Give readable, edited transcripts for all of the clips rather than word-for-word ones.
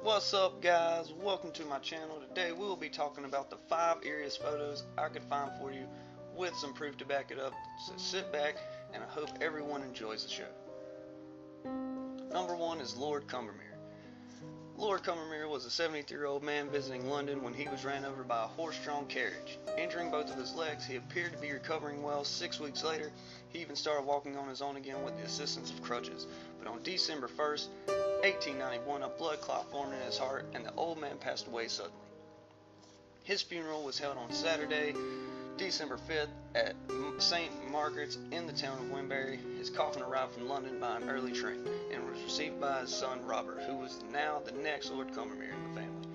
What's up, guys? Welcome to my channel. Today we will be talking about the 5 eeriest photos I could find for you with some proof to back it up. So sit back and I hope everyone enjoys the show. Number 1 is Lord Combermere. Lord Combermere was a 73-year-old man visiting London when he was ran over by a horse-drawn carriage. Injuring both of his legs, he appeared to be recovering well. 6 weeks later, he even started walking on his own again with the assistance of crutches. But on December 1st, 1891, a blood clot formed in his heart and the old man passed away suddenly. His funeral was held on Saturday, December 5th at St. Margaret's in the town of Wimberry. His coffin arrived from London by an early train and was received by his son Robert, who was now the next Lord Combermere in the family.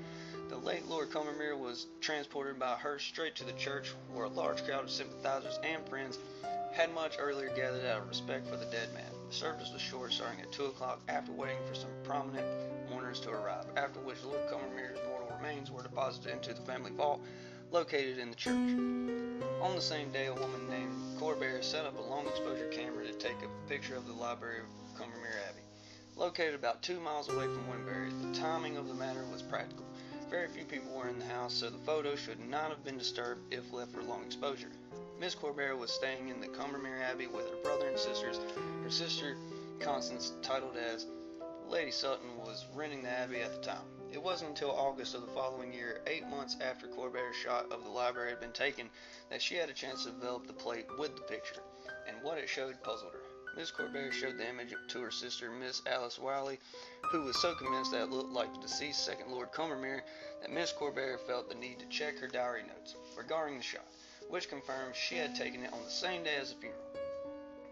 The late Lord Combermere was transported by a hearse straight to the church, where a large crowd of sympathizers and friends had much earlier gathered out of respect for the dead man. The service was short, starting at 2 o'clock, after waiting for some prominent mourners to arrive, after which Lord Combermere's mortal remains were deposited into the family vault located in the church. On the same day, a woman named Godard set up a long exposure camera to take a picture of the library of Combermere Abbey. Located about 2 miles away from Wimberry, the timing of the matter was practical. Very few people were in the house, so the photo should not have been disturbed if left for long exposure. Miss Godard was staying in the Combermere Abbey with her brother and sisters. Her sister, Constance, titled as Lady Sutton, was renting the Abbey at the time. It wasn't until August of the following year, 8 months after Godard's shot of the library had been taken, that she had a chance to develop the plate with the picture, and what it showed puzzled her. Miss Godard showed the image to her sister, Miss Alice Wiley, who was so convinced that it looked like the deceased second Lord Combermere that Miss Godard felt the need to check her diary notes regarding the shot, which confirmed she had taken it on the same day as the funeral,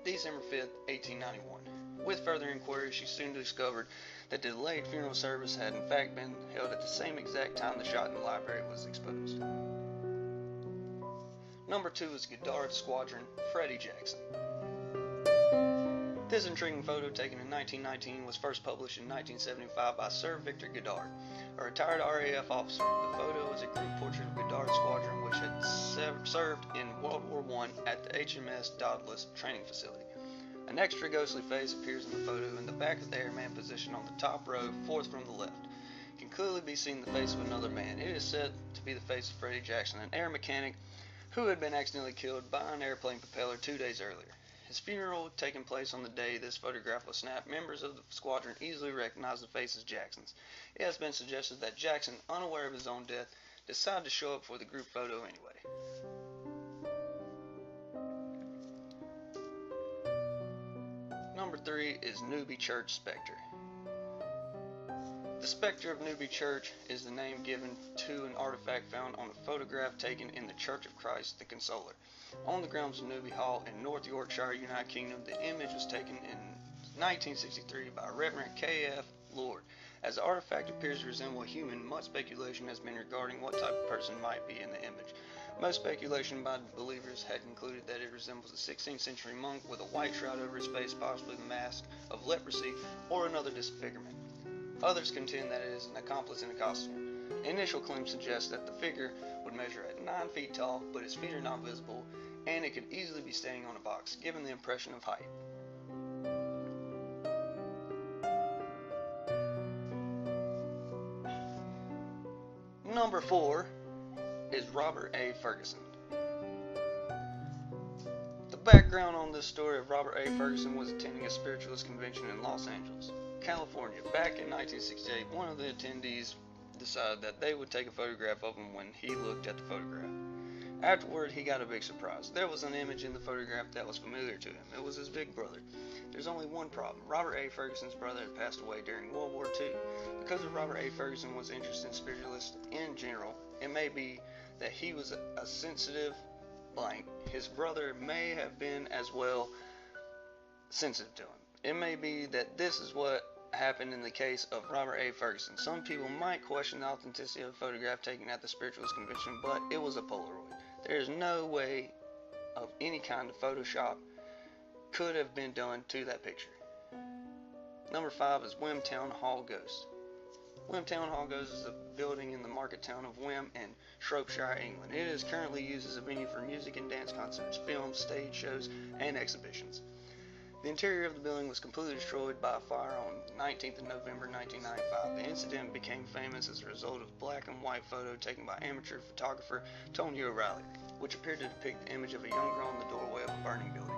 December 5th, 1891. With further inquiry, she soon discovered that the delayed funeral service had in fact been held at the same exact time the shot in the library was exposed. Number 2 is Godard Squadron, Freddie Jackson. This intriguing photo, taken in 1919, was first published in 1975 by Sir Victor Godard, a retired RAF officer. The photo is a group portrait of Godard Squadron, which had served in World War I at the HMS Daedalus training facility. An extra ghostly face appears in the photo in the back of the airman position on the top row, fourth from the left. It can clearly be seen the face of another man. It is said to be the face of Freddie Jackson, an air mechanic who had been accidentally killed by an airplane propeller 2 days earlier. His funeral taking place on the day this photograph was snapped. Members of the squadron easily recognized the face as Jackson's. It has been suggested that Jackson, unaware of his own death, decided to show up for the group photo anyway. Number 3 is Newby Church Spectre. The spectre of Newby Church is the name given to an artifact found on a photograph taken in the Church of Christ the Consoler, on the grounds of Newby Hall in North Yorkshire, United Kingdom. The image was taken in 1963 by Reverend K.F. Lord. As the artifact appears to resemble a human, much speculation has been regarding what type of person might be in the image. Most speculation by believers had concluded that it resembles a 16th century monk with a white shroud over his face, possibly the mask of leprosy or another disfigurement. Others contend that it is an accomplice in a costume. Initial claims suggest that the figure would measure at 9 feet tall, but its feet are not visible, and it could easily be standing on a box, giving the impression of height. Number 4 is Robert A. Ferguson. The background on this story of Robert A. Ferguson was attending a spiritualist convention in Los Angeles, California. Back in 1968, one of the attendees decided that they would take a photograph of him when he looked at the photograph. Afterward, he got a big surprise. There was an image in the photograph that was familiar to him. It was his big brother. There's only one problem. Robert A. Ferguson's brother had passed away during World War II. Because of Robert A. Ferguson was interested in spiritualists in general, it may be that he was a sensitive blank. His brother may have been as well sensitive to him. It may be that this is what happened in the case of Robert A. Ferguson. Some people might question the authenticity of the photograph taken at the spiritualist convention, but it was a Polaroid. There is no way of any kind of Photoshop could have been done to that picture. Number 5 is WIM Town Hall Ghost. WIM Town Hall Ghost is a building in the market town of WIM in Shropshire, England. It is currently used as a venue for music and dance concerts, films, stage shows, and exhibitions. The interior of the building was completely destroyed by a fire on 19th of November 1995. The incident became famous as a result of a black and white photo taken by amateur photographer Tony O'Reilly, which appeared to depict the image of a young girl in the doorway of a burning building.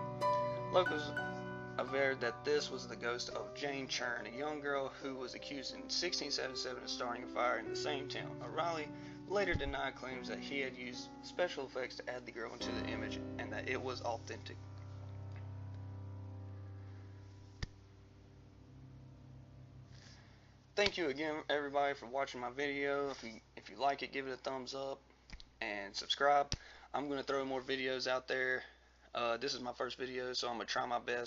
Locals averred that this was the ghost of Jane Churn, a young girl who was accused in 1677 of starting a fire in the same town. O'Reilly later denied claims that he had used special effects to add the girl into the image and that it was authentic. Thank you again, everybody, for watching my video. If you like it, give it a thumbs up and subscribe. I'm going to throw more videos out there. This is my first video, so I'm going to try my best.